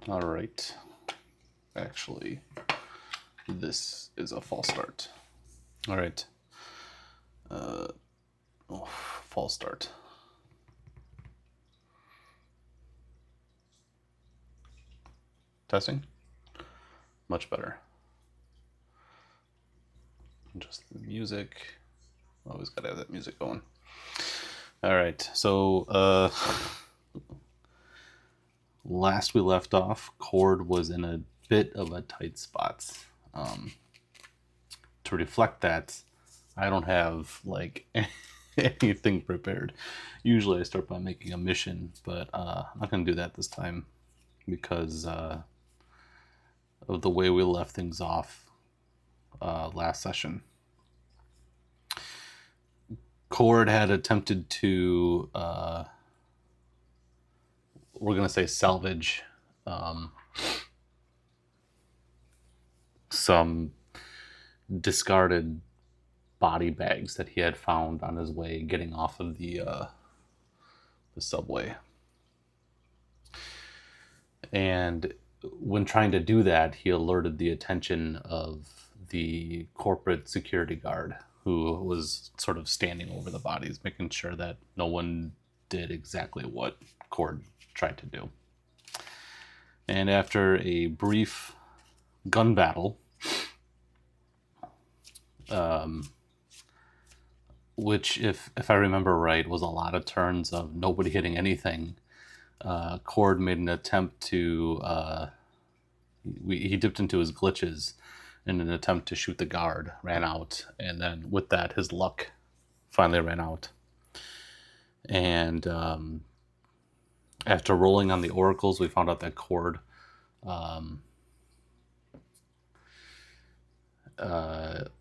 All right. Actually, this is a false start. All right. False start. Testing. Much better. Just the music. Always gotta have that music going. All right. So last we left off, Cord was in a bit of a tight spot. To reflect that, I don't have like anything prepared. Usually I start by making a mission, but I'm not going to do that this time because of the way we left things off last session. Cord had attempted to, we're going to say, salvage some discarded body bags that he had found on his way getting off of the subway. And when trying to do that, he alerted the attention of the corporate security guard who was sort of standing over the bodies, making sure that no one did exactly what Cord tried to do. And after a brief gun battle, which, if I remember right, was a lot of turns of nobody hitting anything, Cord made an attempt to... he dipped into his glitches in an attempt to shoot the guard, ran out, and then with that, his luck finally ran out. And after rolling on the oracles, we found out that Cord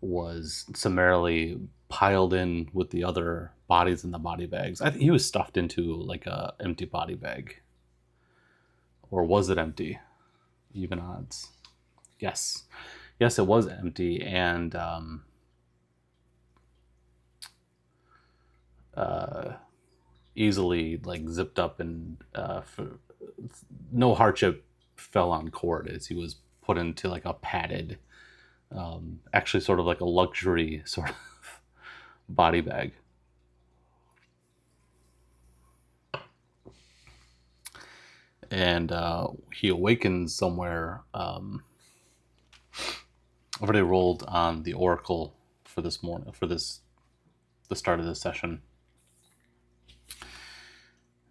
was summarily piled in with the other bodies in the body bags. I think he was stuffed into like a empty body bag. Or was it empty? Even odds. Yes, it was empty, and easily like zipped up, and no hardship fell on Cord as he was put into like a padded, actually sort of like a luxury sort of body bag. And he awakens somewhere. I've already rolled on the oracle for this morning, for the start of this session.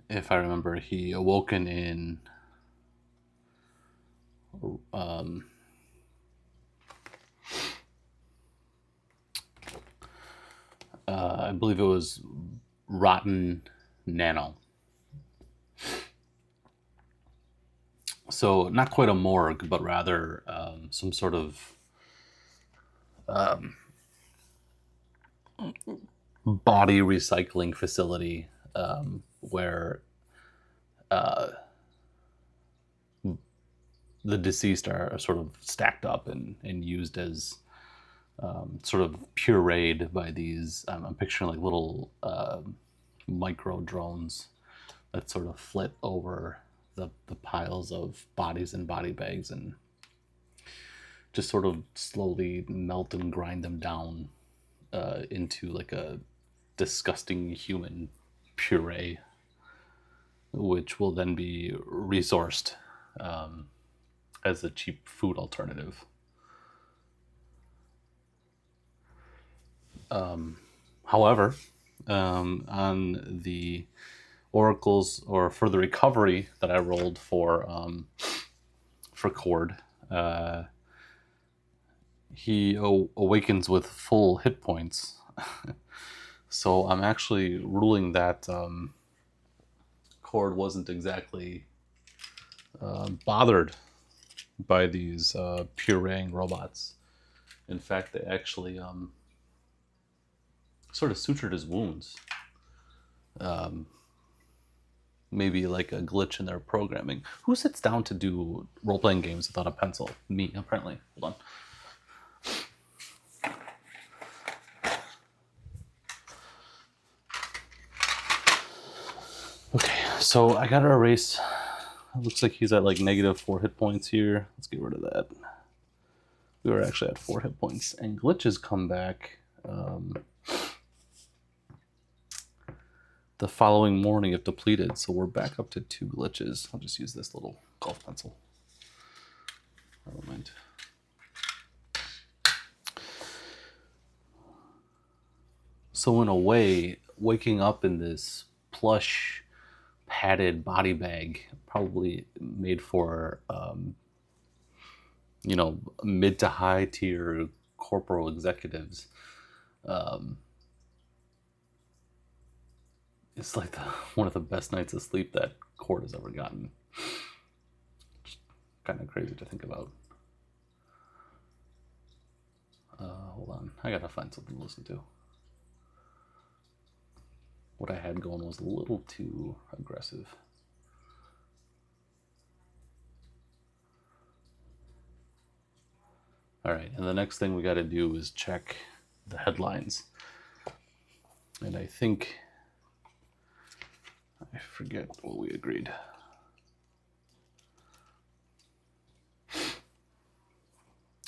If I remember, he awoken in I believe it was rotten nano. So not quite a morgue, but rather some sort of body recycling facility where the deceased are sort of stacked up and used as sort of pureed by these, I'm picturing like little micro drones that sort of flit over the piles of bodies and body bags and just sort of slowly melt and grind them down into like a disgusting human puree, which will then be resourced as a cheap food alternative. However, on the oracles or for the recovery that I rolled for Cord, he awakens with full hit points. So I'm actually ruling that Cord wasn't exactly bothered by these pureeing robots. In fact, they actually sort of sutured his wounds. Maybe like a glitch in their programming. Who sits down to do role-playing games without a pencil? Me, apparently. Hold on. Okay, so I gotta erase It looks like he's at like -4 hit points here. Let's get rid of that. We were actually at 4 hit points. And glitches come back the following morning if depleted. So we're back up to 2 glitches. I'll just use this little golf pencil. Never mind. So in a way, waking up in this plush, padded body bag, probably made for, you know, mid to high tier corporal executives, it's like one of the best nights of sleep that Cord has ever gotten. Kind of crazy to think about. Hold on, I gotta find something to listen to. What I had going was a little too aggressive. All right, and the next thing we got to do is check the headlines. And I think, I forget what we agreed. I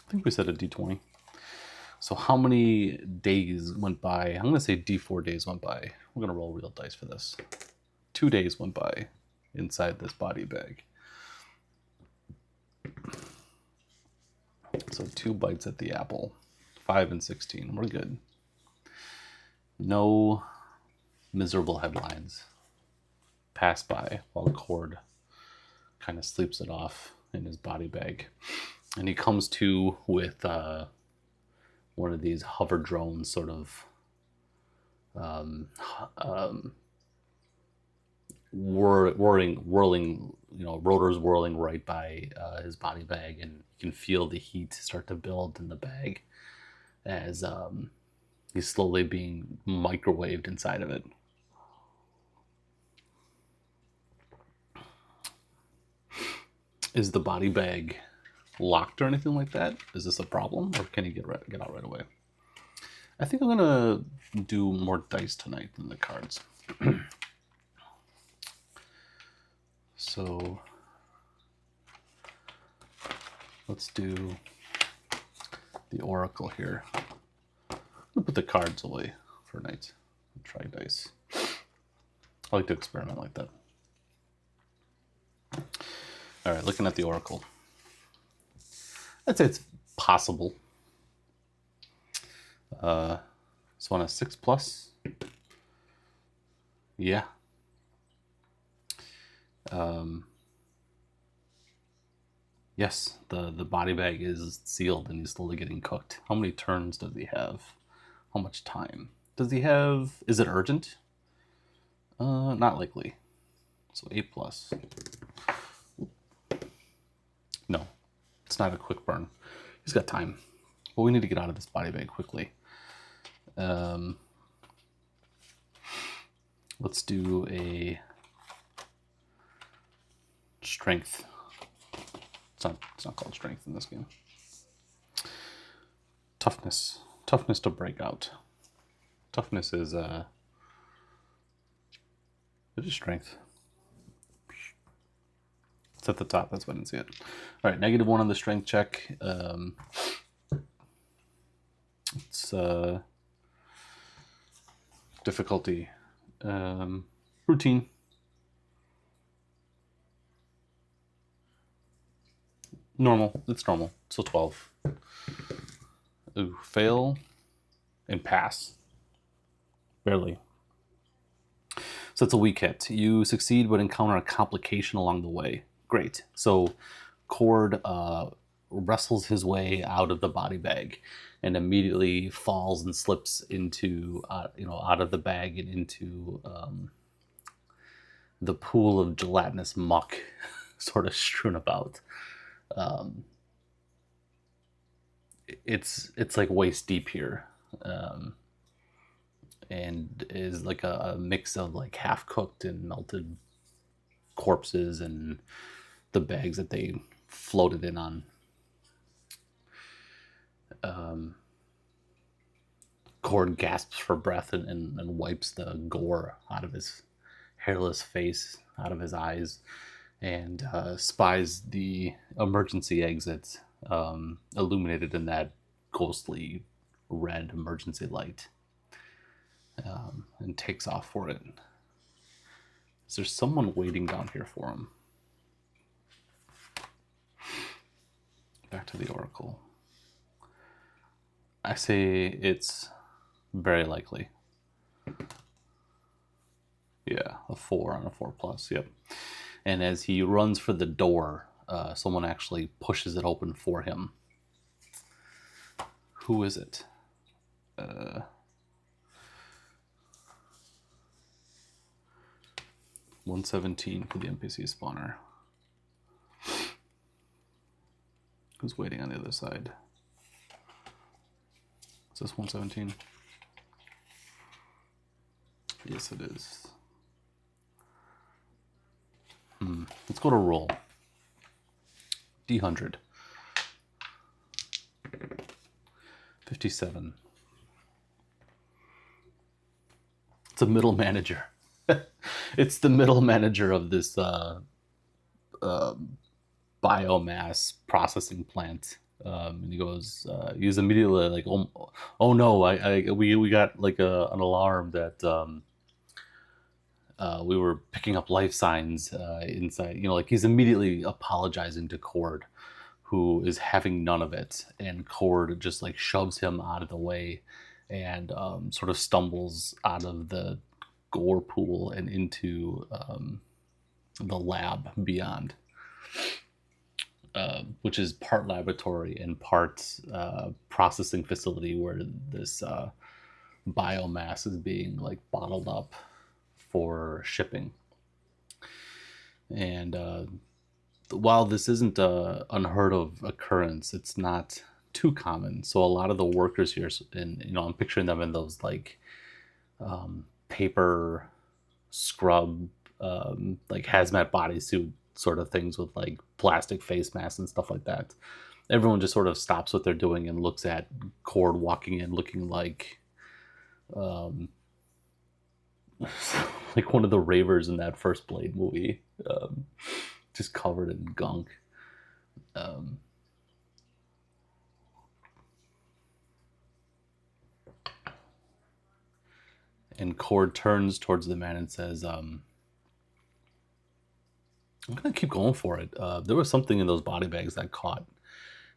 think we said a D20. So how many days went by? I'm going to say D4 days went by. We're going to roll real dice for this. 2 days went by inside this body bag. So 2 bites at the apple. 5 and 16. We're good. No miserable headlines pass by while Cord kind of sleeps it off in his body bag. And he comes to with one of these hover drones, sort of whirling, you know, rotors whirling right by his body bag, and you can feel the heat start to build in the bag as he's slowly being microwaved inside of it. Is the body bag locked or anything like that? Is this a problem, or can he get out right away? I think I'm gonna do more dice tonight than the cards. So let's do the Oracle here. I'll put the cards away for night and try dice. I like to experiment like that. All right, looking at the Oracle. I'd say it's possible. This one a 6+. Yeah. Yes, the body bag is sealed and he's slowly getting cooked. How many turns does he have? How much time? Does he have... Is it urgent? Not likely. So 8+. No, it's not a quick burn. He's got time. But we need to get out of this body bag quickly. Let's do a strength. It's not called strength in this game. Toughness. Toughness to break out. Toughness is it is strength. It's at the top, that's why I didn't see it. All right, -1 on the strength check. It's difficulty. Routine. Normal. It's normal. So 12. Ooh, fail and pass. Barely. So it's a weak hit. You succeed but encounter a complication along the way. Great. So Cord wrestles his way out of the body bag and immediately falls and slips into, out of the bag and into the pool of gelatinous muck sort of strewn about. It's like waist deep here, and is like a mix of like half cooked and melted corpses and the bags that they floated in on. Cord gasps for breath and wipes the gore out of his hairless face, out of his eyes, and spies the emergency exit illuminated in that ghostly red emergency light, and takes off for it. Is there someone waiting down here for him? Back to the Oracle. I say it's very likely. Yeah, a 4 on a 4+. Yep. And as he runs for the door, someone actually pushes it open for him. Who is it? 117 for the NPC spawner. Who's waiting on the other side? Is this 117? Yes, it is. Let's go to roll. D100. 57. It's a middle manager. It's the middle manager of this biomass processing plant. And he goes, he's immediately like, oh no, we got like an alarm that we were picking up life signs inside. Like he's immediately apologizing to Cord, who is having none of it, and Cord just like shoves him out of the way, and sort of stumbles out of the gore pool and into the lab beyond, which is part laboratory and part processing facility where this biomass is being like bottled up for shipping. And while this isn't an unheard of occurrence, it's not too common. So a lot of the workers here, and I'm picturing them in those like paper scrub, like hazmat bodysuit sort of things with like plastic face masks and stuff like that. Everyone just sort of stops what they're doing and looks at Cord walking in looking like like one of the ravers in that first Blade movie, just covered in gunk. And Cord turns towards the man and says, I'm going to keep going for it. There was something in those body bags that caught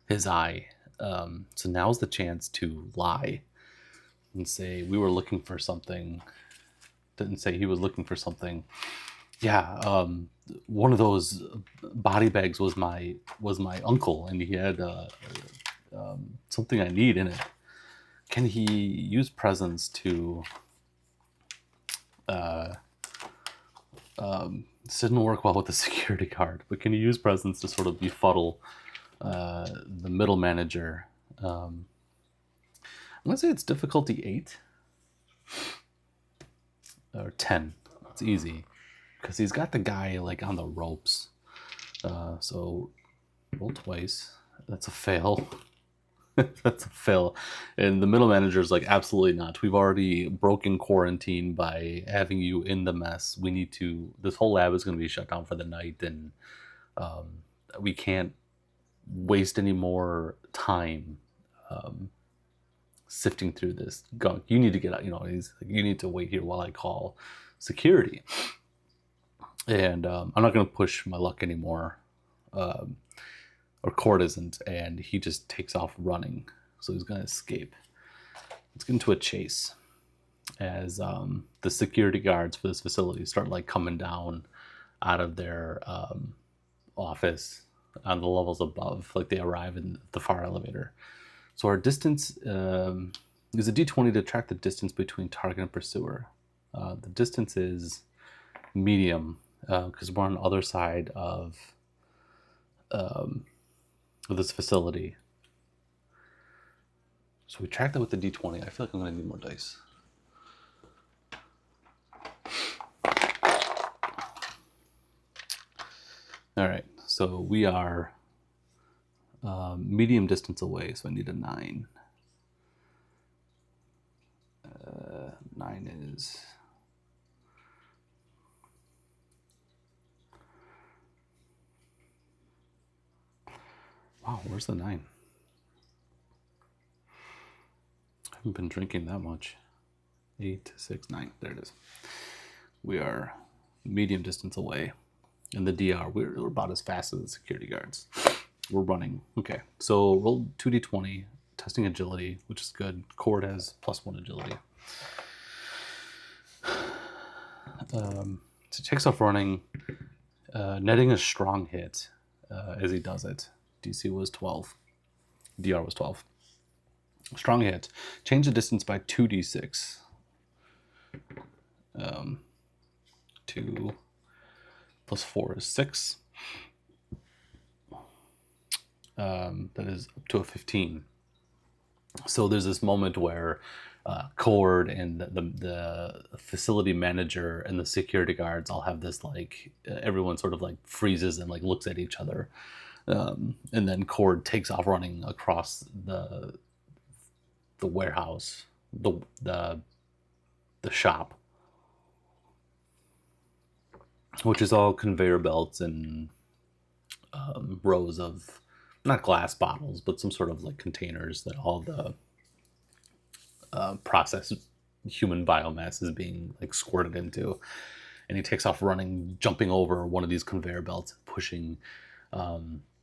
his eye. So now's the chance to lie and say, we were looking for something. Didn't say he was looking for something. Yeah, one of those body bags was my uncle, and he had something I need in it. Can he use presence to... this didn't work well with the security guard, but can you use presence to sort of befuddle the middle manager? I'm gonna say it's difficulty 8 or 10. It's easy because he's got the guy like on the ropes. So roll twice. That's a fail. That's a fail. And the middle manager's like, absolutely not. We've already broken quarantine by having you in the mess. We need to... This whole lab is going to be shut down for the night, and we can't waste any more time sifting through this gunk. You need to get out. You need to wait here while I call security. And I'm not going to push my luck anymore. Or Cord isn't, and he just takes off running. So he's going to escape. Let's get into a chase as the security guards for this facility start like coming down out of their office on the levels above. Like they arrive in the far elevator. So our distance is a d20 to track the distance between target and pursuer. The distance is medium because we're on the other side of this facility. So we track that with the d20. I feel like I'm going to need more dice. All right, so we are medium distance away, so I need a 9. 9 is... Wow, where's the 9? I haven't been drinking that much. 8, 6, 9. There it is. We are medium distance away. In the DR, we're about as fast as the security guards. We're running. Okay, so roll 2d20, testing agility, which is good. Cord has +1 agility. So he takes off running, netting a strong hit as he does it. DC was 12. DR was 12. Strong hit. Change the distance by 2d6. 2 plus 4 is 6. That is up to a 15. So there's this moment where Cord and the facility manager and the security guards all have this like everyone sort of like freezes and like looks at each other, and then Cord takes off running across the warehouse, the shop, which is all conveyor belts and rows of not glass bottles, but some sort of like containers that all the processed human biomass is being like squirted into. And he takes off running, jumping over one of these conveyor belts, pushing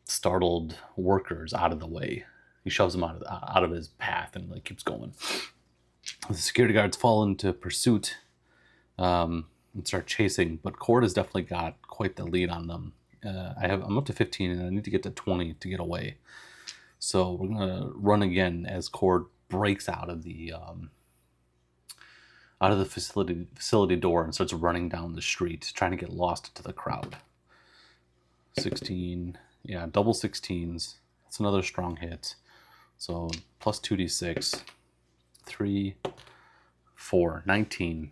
startled workers out of the way. He shoves them out of his path and like keeps going. The security guards fall into pursuit and start chasing, but Cord has definitely got quite the lead on them. I'm up to 15 and I need to get to 20 to get away. So we're gonna run again as Cord breaks out of the facility door and starts running down the street, trying to get lost into the crowd. 16, yeah, double 16s. That's another strong hit. So plus 2d6, 3, 4, 19.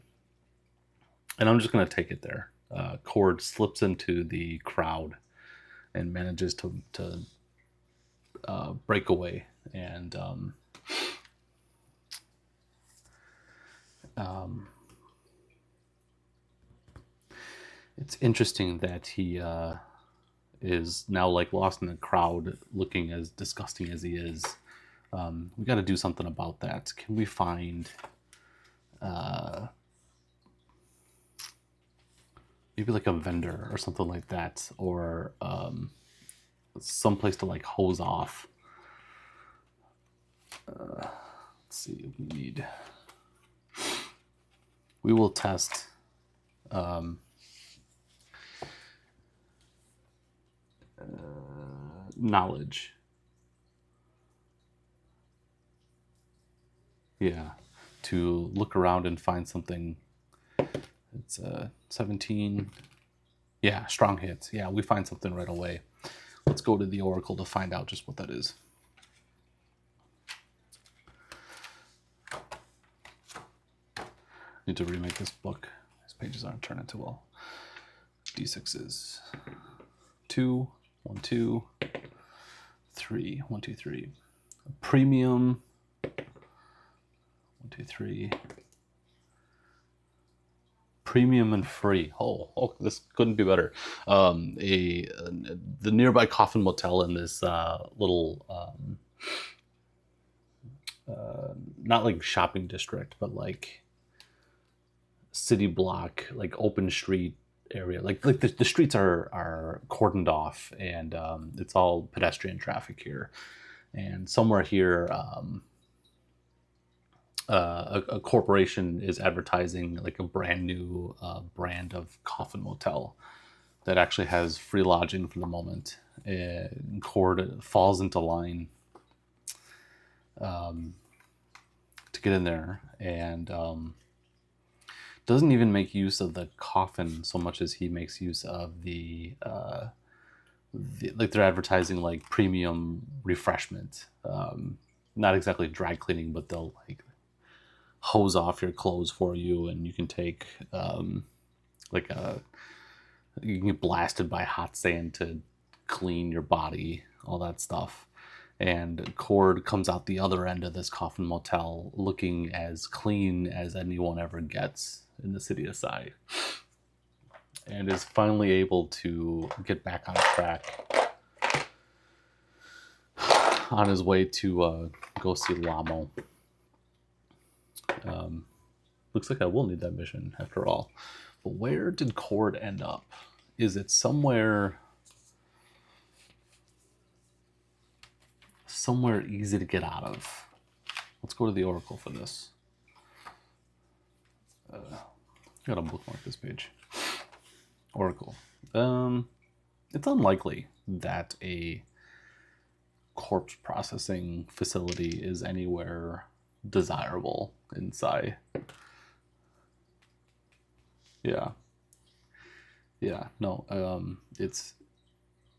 And I'm just gonna take it there. Cord slips into the crowd and manages to break away. And it's interesting that he is now like lost in the crowd, looking as disgusting as he is. We got to do something about that. Can we find maybe like a vendor or something like that, or some place to like hose off? Let's see. We will test knowledge. Yeah, to look around and find something. It's 17. Yeah, strong hits. Yeah, we find something right away. Let's go to the Oracle to find out just what that is. Need to remake this book. These pages aren't turning too well. D6s. 2, 1, 2, 3, 1, 2, 3. Premium. 1, 2, 3. Premium and free. Oh, this couldn't be better. The nearby Coffin Motel in this little, not like shopping district, but like city block, like open street area. Like the streets are cordoned off, and it's all pedestrian traffic here. And somewhere here, a corporation is advertising like a brand new brand of Coffin Motel that actually has free lodging for the moment. And Cord falls into line to get in there, and doesn't even make use of the coffin so much as he makes use of the like they're advertising like premium refreshment. Not exactly dry cleaning, but they'll like hose off your clothes for you, and you can take you can get blasted by hot sand to clean your body, all that stuff. And Cord comes out the other end of this Coffin Motel looking as clean as anyone ever gets in the city of Sai, and is finally able to get back on track. on his way to go see Lhamo. Looks like I will need that mission after all. But where did Cord end up? Is it somewhere easy to get out of? Let's go to the Oracle for this. Gotta bookmark this page. Oracle. It's unlikely that a corpse processing facility is anywhere desirable in Psi. Yeah, no,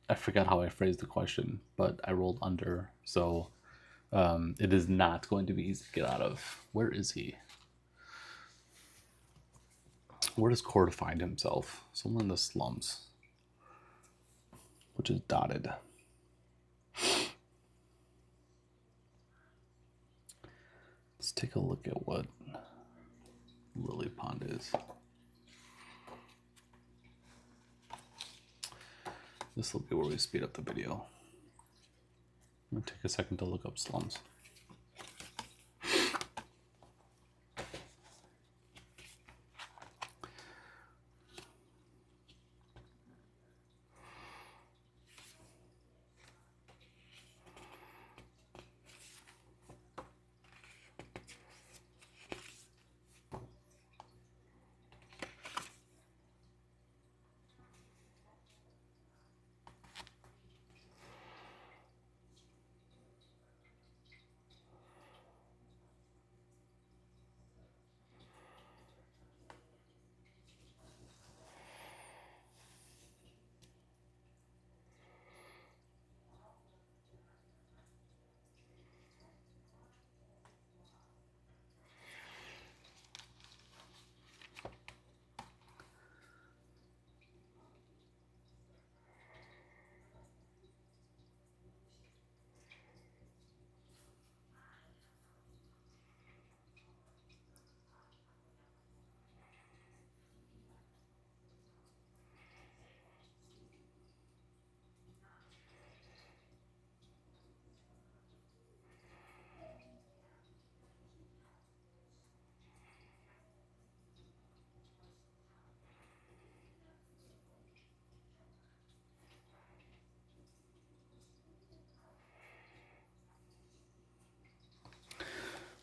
I forgot how I phrased the question, but I rolled under, so it is not going to be easy to get out of. Where is he? Where does Cord find himself? Somewhere in the slums, which is dotted. Let's take a look at what Lily Pond is. This will be where we speed up the video. I'm gonna take a second to look up slums.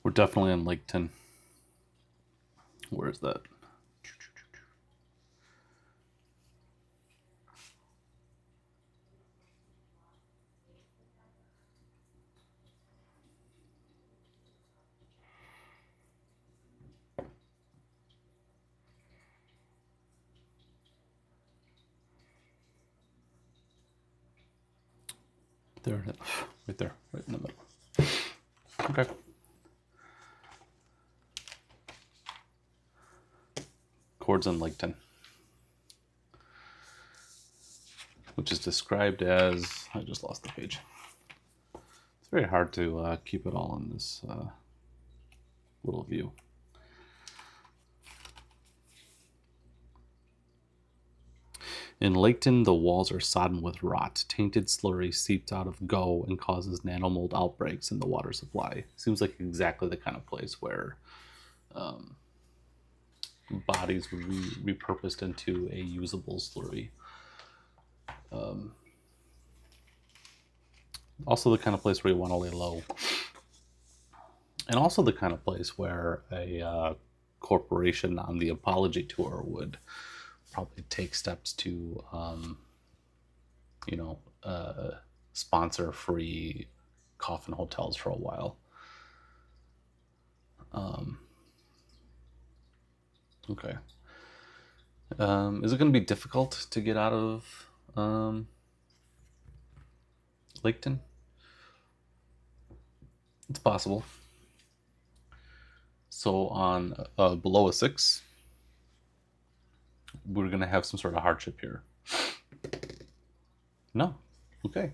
We're definitely in Laketon. Where is that? There it is. Right there, right in the middle. Okay. Cord's in Laketon, which is described as, I just lost the page. It's very hard to keep it all in this little view. In Laketon, the walls are sodden with rot. Tainted slurry seeps out of Go and causes nanomold outbreaks in the water supply. Seems like exactly the kind of place where bodies would be repurposed into a usable slurry. Also the kind of place where you want to lay low. And also the kind of place where a corporation on the apology tour would probably take steps to, sponsor free coffin hotels for a while. Okay. Is it going to be difficult to get out of Laketon? It's possible. So on below a 6, we're going to have some sort of hardship here. No. Okay.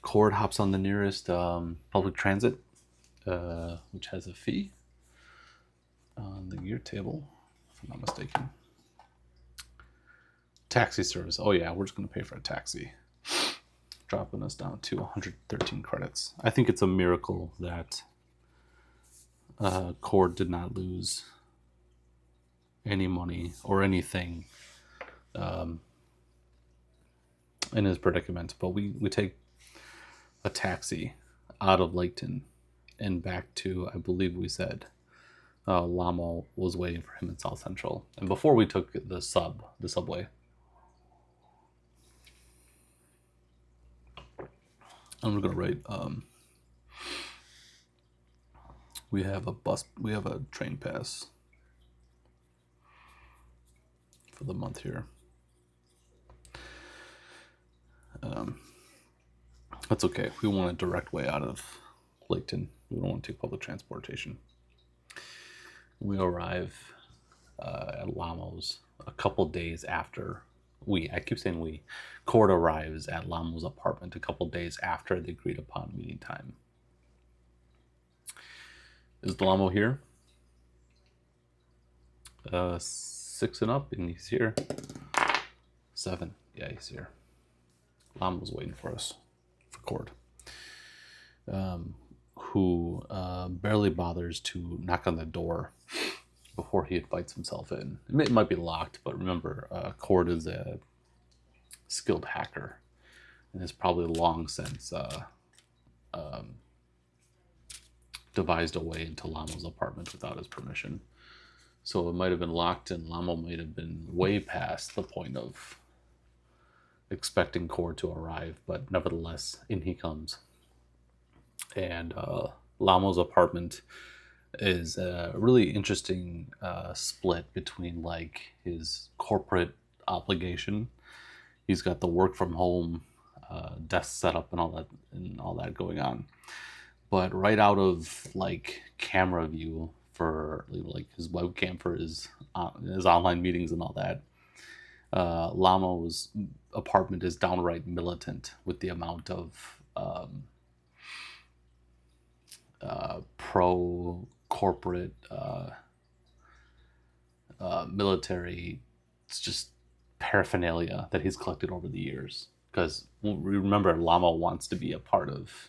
Cord hops on the nearest public transit, which has a fee on the gear table, if I'm not mistaken. Taxi service. Oh yeah, we're just going to pay for a taxi. dropping us down to 113 credits. I think it's a miracle that Cord did not lose any money or anything in his predicament. But we take a taxi out of Laketon and back to, I believe we said, Lhamo was waiting for him in South Central. And before we took the subway, I'm gonna write. We have a train pass for the month here. That's okay. We want a direct way out of Laketon. We don't want to take public transportation. We arrive at Lhamo's a couple days after I keep saying we. Cord arrives at Lhamo's apartment a couple days after the agreed upon meeting time. Is Lhamo here? 6 and up, and he's here. 7, yeah, he's here. Lhamo's waiting for us, for Cord, who barely bothers to knock on the door before he invites himself in. It might be locked, but remember, Cord is a skilled hacker and has probably long since devised a way into Lhamo's apartment without his permission. So it might have been locked, and Lhamo might have been way past the point of expecting Cord to arrive, but nevertheless, in he comes. And Lhamo's apartment is a really interesting split between like his corporate obligation. He's got the work from home desk setup and all that going on. But right out of like camera view for like his webcam for his online meetings and all that, Lhamo's apartment is downright militant with the amount of pro-corporate military, it's just paraphernalia that he's collected over the years. Because remember, Lhamo wants to be a part of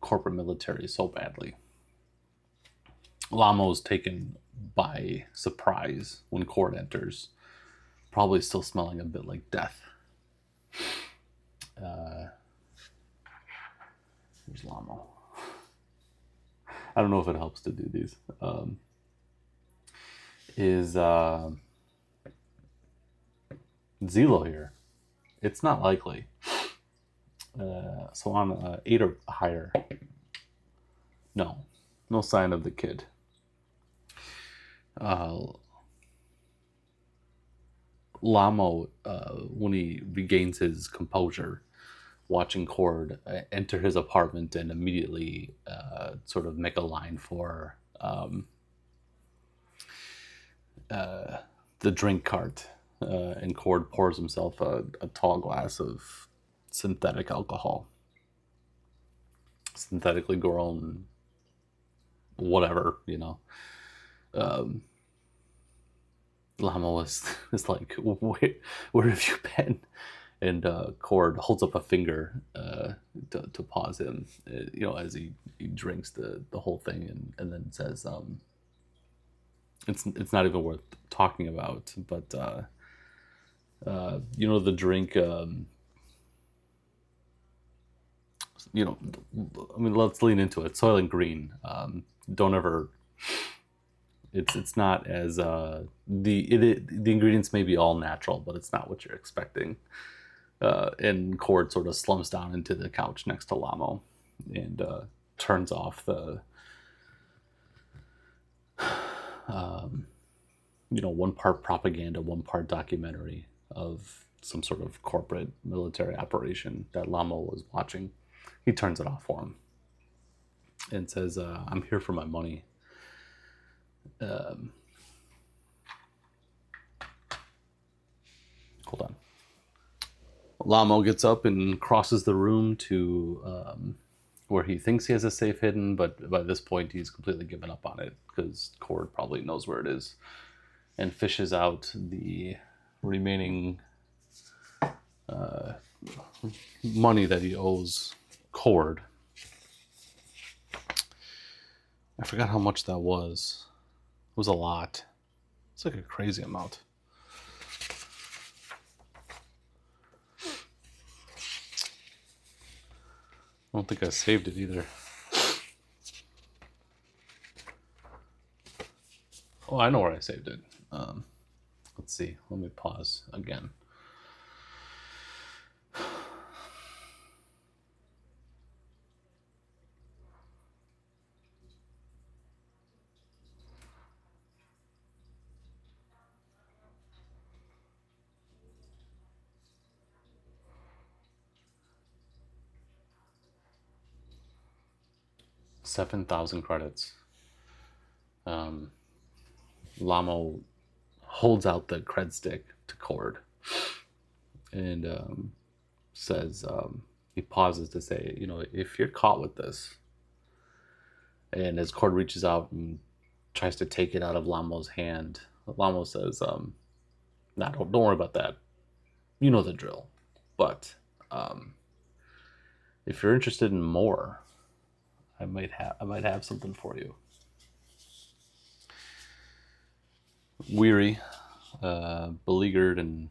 corporate military so badly. Lhamo's taken by surprise when Cord enters, probably still smelling a bit like death. Here's Lhamo. I don't know if it helps to do these. Is Zelo here? It's not likely. So on 8 or higher. No sign of the kid. Lhamo, when he regains his composure, watching Cord enter his apartment and immediately sort of make a line for the drink cart, and Cord pours himself a tall glass of synthetic alcohol, synthetically grown, whatever, Lhamo is like, where have you been? And Cord holds up a finger to pause him, as he drinks the whole thing, and then says, it's not even worth talking about, but the drink, let's lean into it. Soylent Green. Don't ever. It's not as the ingredients may be all natural, but it's not what you're expecting. And Cord sort of slumps down into the couch next to Lhamo and turns off the one part propaganda, one part documentary of some sort of corporate military operation that Lhamo was watching. He turns it off for him and says, I'm here for my money. Hold on. Lhamo gets up and crosses the room to where he thinks he has a safe hidden, but by this point he's completely given up on it because Cord probably knows where it is, and fishes out the remaining money that he owes Cord. I forgot how much that was. It was a lot. It's like a crazy amount. I don't think I saved it either. Oh, I know where I saved it. Let's see. Let me pause again. $7,000 credits. Lhamo holds out the cred stick to Cord and says, he pauses to say, if you're caught with this, and as Cord reaches out and tries to take it out of Lamo's hand, Lhamo says, nah, don't worry about that. You know the drill. But if you're interested in more, I might have something for you. Weary, beleaguered, and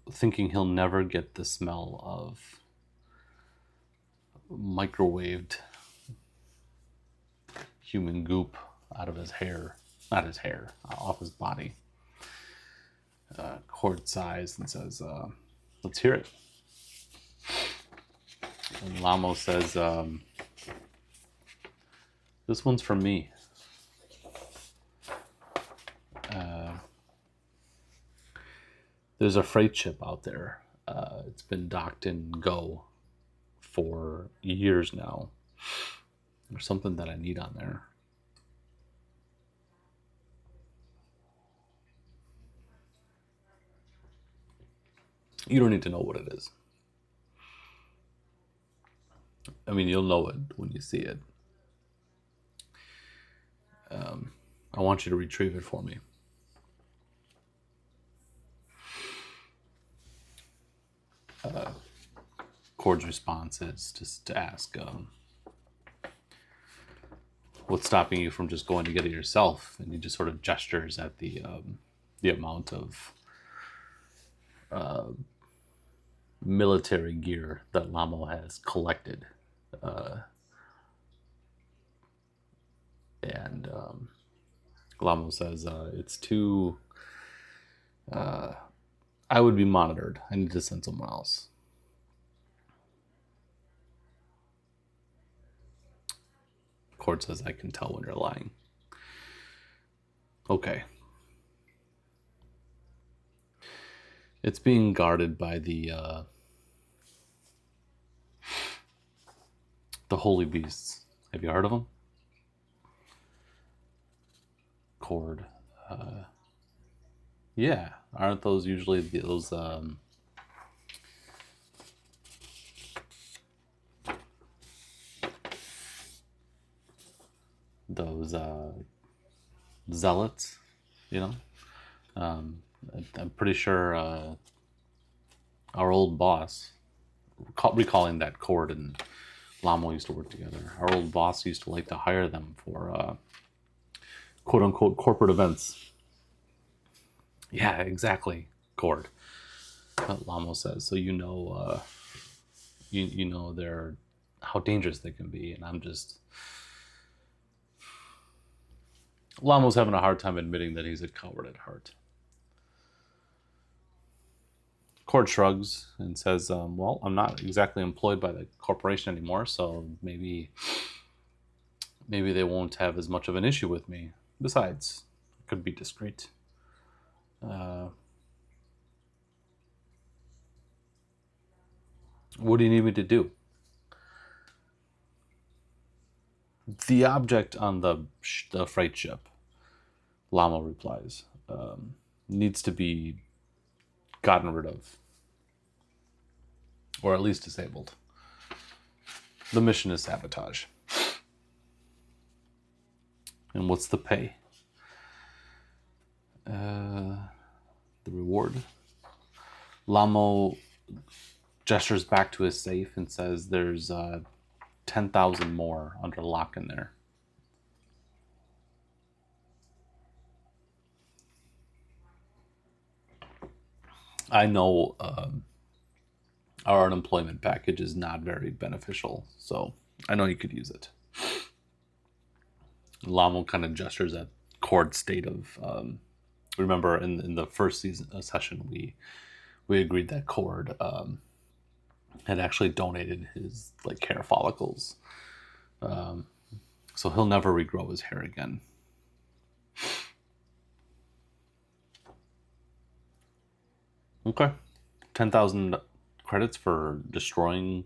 thinking he'll never get the smell of microwaved human goop out of his hair, not his hair, off his body. Cord sighs and says, let's hear it. And Lhamo says, this one's for me. There's a freight ship out there. It's been docked in Go for years now. There's something that I need on there. You don't need to know what it is. I mean, you'll know it when you see it. I want you to retrieve it for me. Cord's response is just to ask, what's stopping you from just going to get it yourself? And he just sort of gestures at the amount of military gear that Lhamo has collected. And Lhamo says, it's too... I would be monitored. I need to send someone else. Cord says, I can tell when you're lying. Okay. It's being guarded by the holy beasts. Have you heard of them? Cord. Yeah. Aren't those usually those zealots, I'm pretty sure our old boss, recalling that Cord and Lhamo used to work together, our old boss used to like to hire them for quote-unquote corporate events. Yeah, exactly, Cord. Lhamo says, so you know they're how dangerous they can be, and I'm just... Lamo's having a hard time admitting that he's a coward at heart. Cord shrugs and says, well, I'm not exactly employed by the corporation anymore, so maybe they won't have as much of an issue with me. Besides, I could be discreet. What do you need me to do? The object on the freight ship, Lhamo replies, needs to be gotten rid of. Or at least disabled. The mission is sabotage. And what's the pay? The reward? Lhamo gestures back to his safe and says there's 10,000 more under lock in there. I know our unemployment package is not very beneficial, so I know you could use it. Lhamo kind of gestures at Cord's state of. Remember, in the first session, we agreed that Cord had actually donated his hair follicles, so he'll never regrow his hair again. Okay, 10,000 credits for destroying.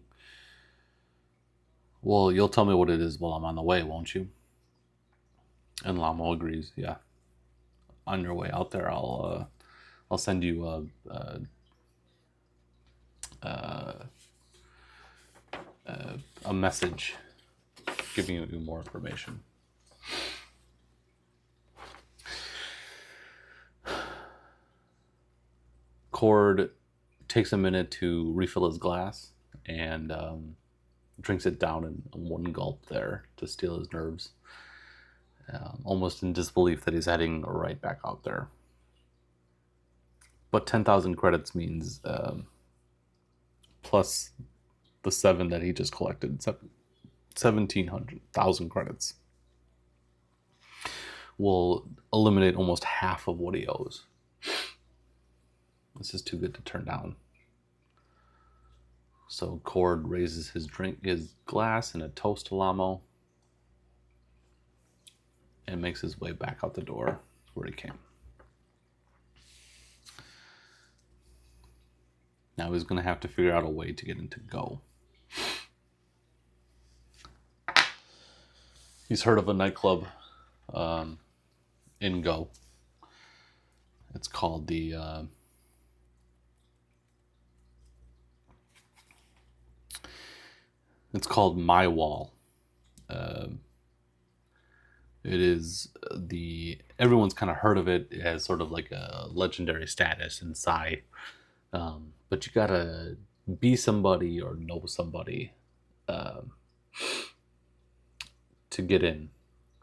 Well, you'll tell me what it is while I'm on the way, won't you? And Lhamo agrees. Yeah. On your way out there, I'll send you a message giving you more information. Cord takes a minute to refill his glass and drinks it down in one gulp there to steal his nerves. Almost in disbelief that he's heading right back out there. But 10,000 credits means plus the 7 that he just collected, 1,700,000 credits, will eliminate almost half of what he owes. This is too good to turn down. So Cord raises his glass in a toast to Lhamo, and makes his way back out the door where he came. Now he's going to have to figure out a way to get into Go. He's heard of a nightclub in Go. It's called it's called My Wall. It is everyone's kind of heard of it. It has sort of like a legendary status in Psy. But you gotta be somebody or know somebody to get in,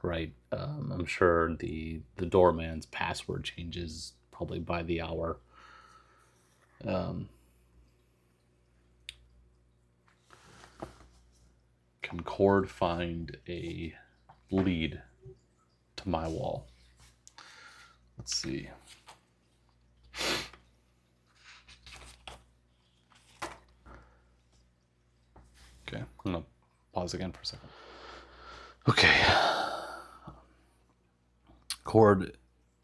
right? I'm sure the doorman's password changes probably by the hour. Can Cord find a lead to My Wall? Let's see. Okay, I'm gonna pause again for a second. Okay. Cord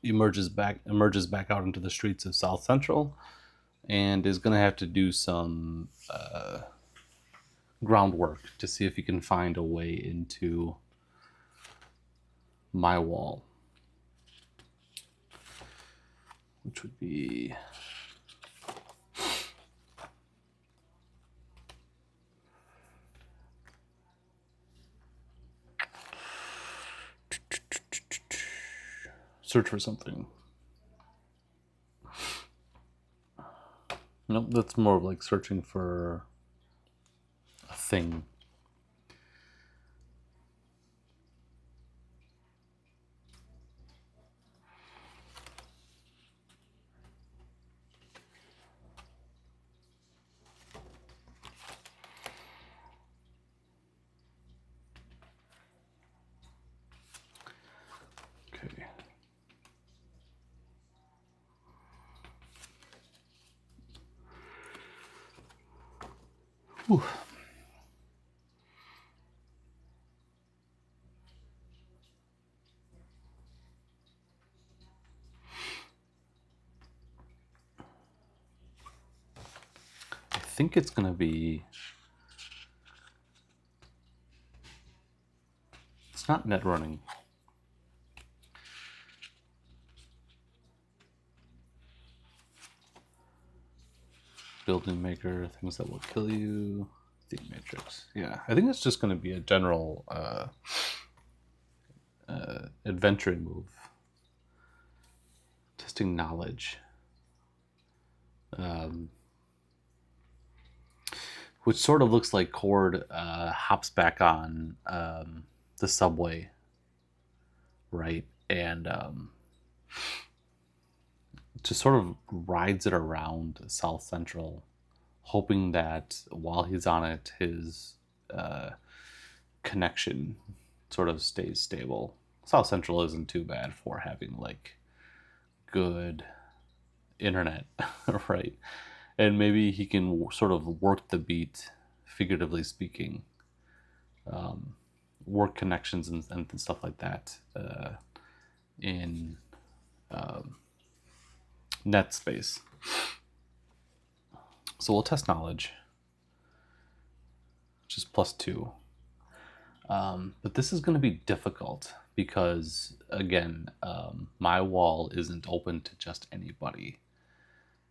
emerges back out into the streets of South Central, and is gonna have to do some groundwork to see if he can find a way into My Wall, which would be search for something. Nope, that's more of like searching for a thing. Okay. Whew. I think it's gonna be. It's not net running. Building maker, things that will kill you. Theme matrix. Yeah, I think it's just going to be a general adventuring move. Testing knowledge. which sort of looks like Cord hops back on the subway, right? And just sort of rides it around South Central, hoping that while he's on it, his connection sort of stays stable. South Central isn't too bad for having like good internet, right? And maybe he can sort of work the beat, figuratively speaking, work connections and stuff like that in net space. So we'll test knowledge, which is +2. But this is going to be difficult because, again, my wall isn't open to just anybody.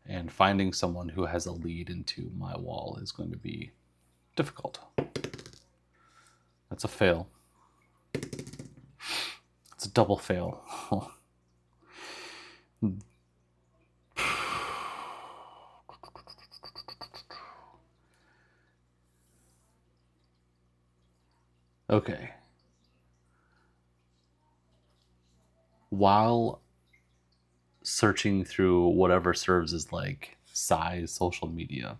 And finding someone who has a lead into my wall is going to be difficult. That's a fail. It's a double fail. Okay. While searching through whatever serves as like size social media,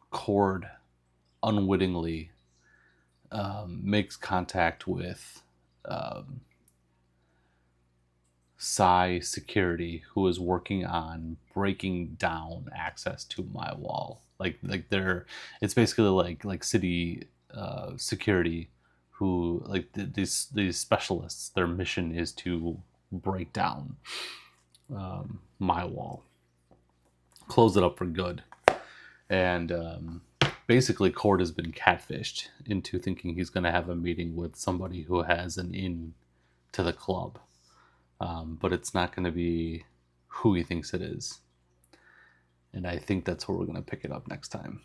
Cord unwittingly makes contact with Psy Security, who is working on breaking down access to my wall. Like they're, it's basically like city security, who like these specialists. Their mission is to break down my wall, close it up for good, and basically Cord has been catfished into thinking he's going to have a meeting with somebody who has an in to the club. But it's not going to be who he thinks it is. And I think that's where we're going to pick it up next time.